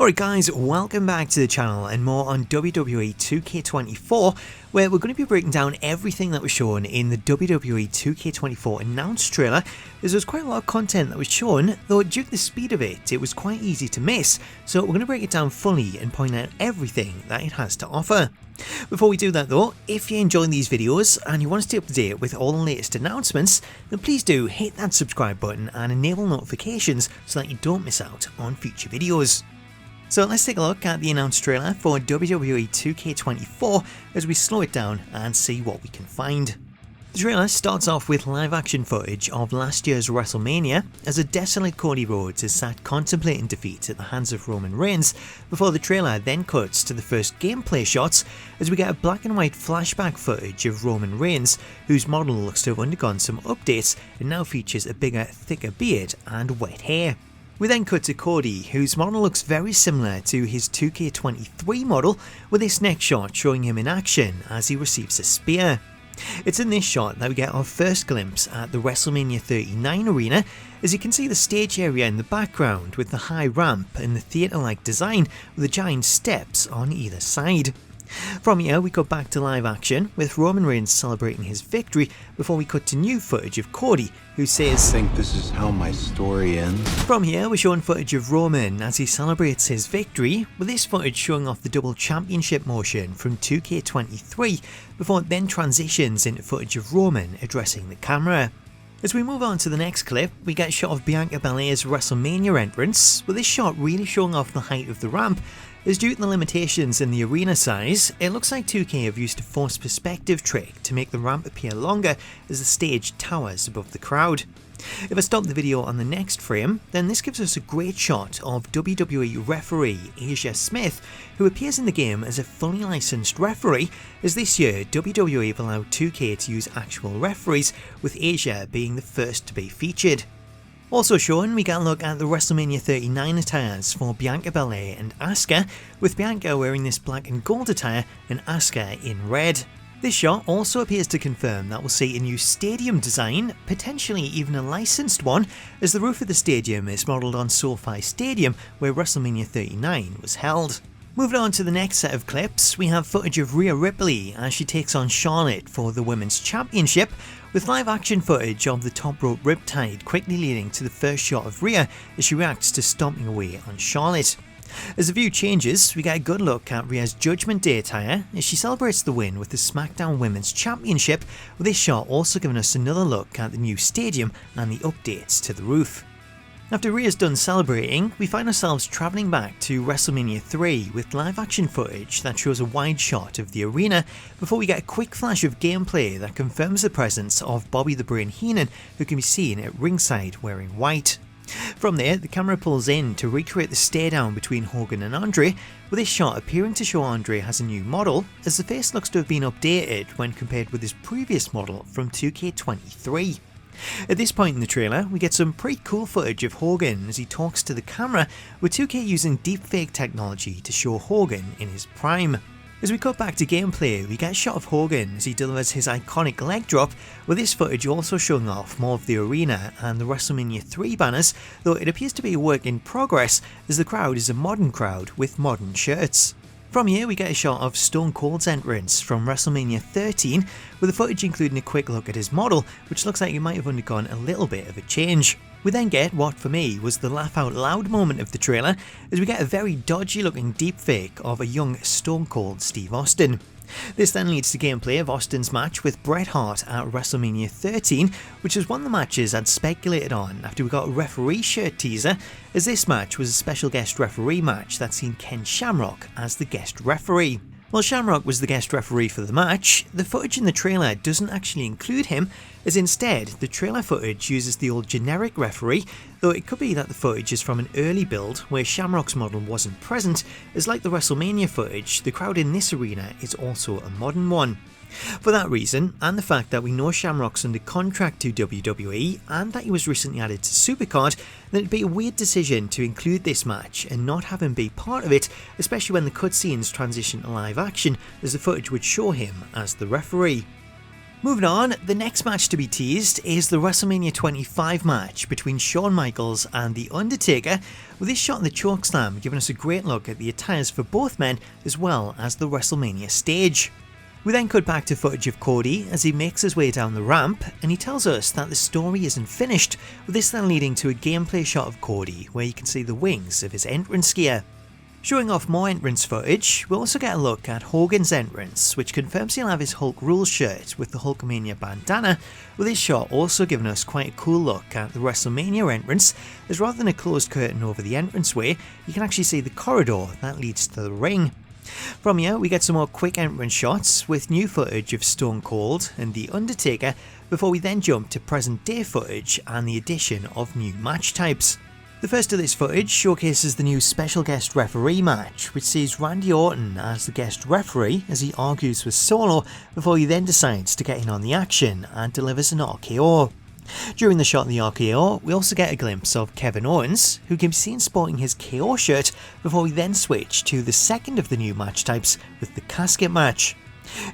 Alright guys, welcome back to the channel and more on WWE 2K24, where we're going to be breaking down everything that was shown in the WWE 2K24 announced trailer, as there's quite a lot of content that was shown, though due to the speed of it, it was quite easy to miss, so we're going to break it down fully and point out everything that it has to offer. Before we do that though, if you're enjoying these videos and you want to stay up to date with all the latest announcements, then please do hit that subscribe button and enable notifications so that you don't miss out on future videos. So let's take a look at the announced trailer for WWE 2K24 as we slow it down and see what we can find. The trailer starts off with live action footage of last year's WrestleMania as a desolate Cody Rhodes is sat contemplating defeat at the hands of Roman Reigns, before the trailer then cuts to the first gameplay shots as we get a black and white flashback footage of Roman Reigns, whose model looks to have undergone some updates and now features a bigger, thicker beard and wet hair. We then cut to Cody, whose model looks very similar to his 2K23 model, with this next shot showing him in action as he receives a spear. It's in this shot that we get our first glimpse at the WrestleMania 39 arena, as you can see the stage area in the background with the high ramp and the theatre-like design with the giant steps on either side. From here we go back to live action with Roman Reigns celebrating his victory before we cut to new footage of Cody, who says, "I think this is how my story ends." From here we're showing footage of Roman as he celebrates his victory, with this footage showing off the double championship motion from 2K23 before it then transitions into footage of Roman addressing the camera. As we move on to the next clip, we get a shot of Bianca Belair's WrestleMania entrance, with this shot really showing off the height of the ramp, as due to the limitations in the arena size, it looks like 2K have used a forced perspective trick to make the ramp appear longer as the stage towers above the crowd. If I stop the video on the next frame, then this gives us a great shot of WWE referee Asia Smith, who appears in the game as a fully licensed referee, as this year WWE have allowed 2K to use actual referees, with Asia being the first to be featured. Also shown, we get a look at the WrestleMania 39 attires for Bianca Belair and Asuka, with Bianca wearing this black and gold attire and Asuka in red. This shot also appears to confirm that we'll see a new stadium design, potentially even a licensed one, as the roof of the stadium is modelled on SoFi Stadium where WrestleMania 39 was held. Moving on to the next set of clips, we have footage of Rhea Ripley as she takes on Charlotte for the Women's Championship, with live action footage of the top rope riptide quickly leading to the first shot of Rhea as she reacts to stomping away on Charlotte. As the view changes, we get a good look at Rhea's Judgment Day attire as she celebrates the win with the SmackDown Women's Championship, with this shot also giving us another look at the new stadium and the updates to the roof. After Rhea's done celebrating, we find ourselves travelling back to WrestleMania 3 with live action footage that shows a wide shot of the arena before we get a quick flash of gameplay that confirms the presence of Bobby the Brain Heenan, who can be seen at ringside wearing white. From there, the camera pulls in to recreate the stare down between Hogan and Andre, with this shot appearing to show Andre has a new model, as the face looks to have been updated when compared with his previous model from 2K23. At this point in the trailer, we get some pretty cool footage of Hogan as he talks to the camera, with 2K using deepfake technology to show Hogan in his prime. As we cut back to gameplay, we get a shot of Hogan as he delivers his iconic leg drop, with this footage also showing off more of the arena and the WrestleMania 3 banners, though it appears to be a work in progress as the crowd is a modern crowd with modern shirts. From here we get a shot of Stone Cold's entrance from WrestleMania 13, with the footage including a quick look at his model, which looks like he might have undergone a little bit of a change. We then get what for me was the laugh out loud moment of the trailer, as we get a very dodgy looking deepfake of a young Stone Cold Steve Austin. This then leads to gameplay of Austin's match with Bret Hart at WrestleMania 13, which was one of the matches I'd speculated on after we got a referee shirt teaser, as this match was a special guest referee match that seen Ken Shamrock as the guest referee. While Shamrock was the guest referee for the match, the footage in the trailer doesn't actually include him, as instead the trailer footage uses the old generic referee, though it could be that the footage is from an early build where Shamrock's model wasn't present, as like the WrestleMania footage, the crowd in this arena is also a modern one. For that reason, and the fact that we know Shamrock's under contract to WWE and that he was recently added to Supercard, then it'd be a weird decision to include this match and not have him be part of it, especially when the cutscenes transition to live action, as the footage would show him as the referee. Moving on, the next match to be teased is the WrestleMania 25 match between Shawn Michaels and The Undertaker, with this shot in the chokeslam giving us a great look at the attires for both men as well as the WrestleMania stage. We then cut back to footage of Cody as he makes his way down the ramp, and he tells us that the story isn't finished, with this then leading to a gameplay shot of Cody where you can see the wings of his entrance gear. Showing off more entrance footage, we'll also get a look at Hogan's entrance, which confirms he'll have his Hulk Rules shirt with the Hulkamania bandana, with this shot also giving us quite a cool look at the WrestleMania entrance, as rather than a closed curtain over the entranceway, you can actually see the corridor that leads to the ring. From here, we get some more quick entrance shots with new footage of Stone Cold and The Undertaker, before we then jump to present day footage and the addition of new match types. The first of this footage showcases the new special guest referee match, which sees Randy Orton as the guest referee as he argues with Solo before he then decides to get in on the action and delivers an RKO. During the shot of the RKO, we also get a glimpse of Kevin Owens, who can be seen sporting his KO shirt before we then switch to the second of the new match types with the casket match.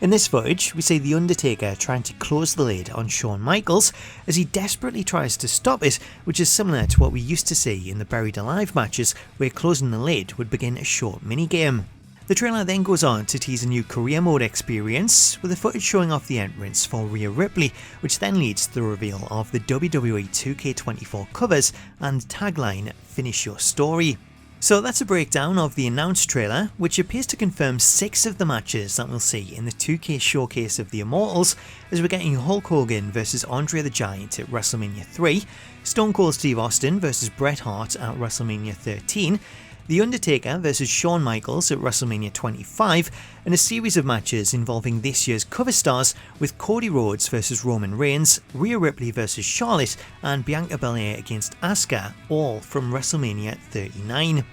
In this footage, we see The Undertaker trying to close the lid on Shawn Michaels as he desperately tries to stop it, which is similar to what we used to see in the Buried Alive matches where closing the lid would begin a short minigame. The trailer then goes on to tease a new career mode experience, with the footage showing off the entrance for Rhea Ripley, which then leads to the reveal of the WWE 2K24 covers and tagline "Finish Your Story." So that's a breakdown of the announced trailer, which appears to confirm 6 of the matches that we'll see in the 2K Showcase of the Immortals, as we're getting Hulk Hogan vs Andre the Giant at WrestleMania 3, Stone Cold Steve Austin vs Bret Hart at WrestleMania 13, The Undertaker vs Shawn Michaels at WrestleMania 25, and a series of matches involving this year's cover stars with Cody Rhodes vs Roman Reigns, Rhea Ripley vs Charlotte, and Bianca Belair against Asuka, all from WrestleMania 39.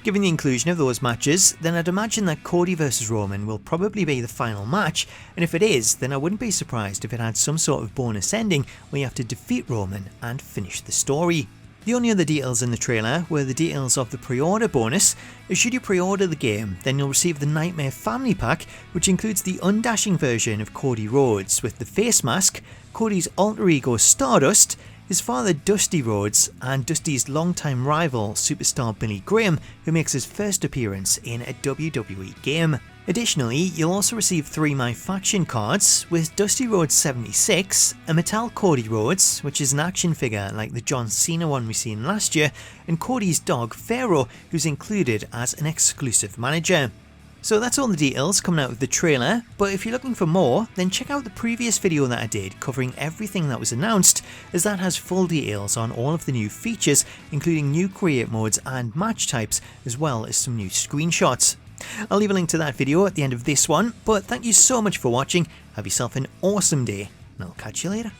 Given the inclusion of those matches, then I'd imagine that Cody vs Roman will probably be the final match, and if it is, then I wouldn't be surprised if it had some sort of bonus ending where you have to defeat Roman and finish the story. The only other details in the trailer were the details of the pre-order bonus. Should you pre-order the game, then you'll receive the Nightmare Family Pack, which includes the undashing version of Cody Rhodes with the face mask, Cody's alter ego Stardust, his father Dusty Rhodes, and Dusty's longtime rival superstar Billy Graham, who makes his first appearance in a WWE game. Additionally, you'll also receive 3 My Faction cards, with Dusty Rhodes 76, a Metal Cody Rhodes, which is an action figure like the John Cena one we seen last year, and Cody's dog Pharaoh, who's included as an exclusive manager. So that's all the details coming out of the trailer, but if you're looking for more, then check out the previous video that I did covering everything that was announced, as that has full details on all of the new features, including new create modes and match types, as well as some new screenshots. I'll leave a link to that video at the end of this one, but thank you so much for watching, have yourself an awesome day, and I'll catch you later.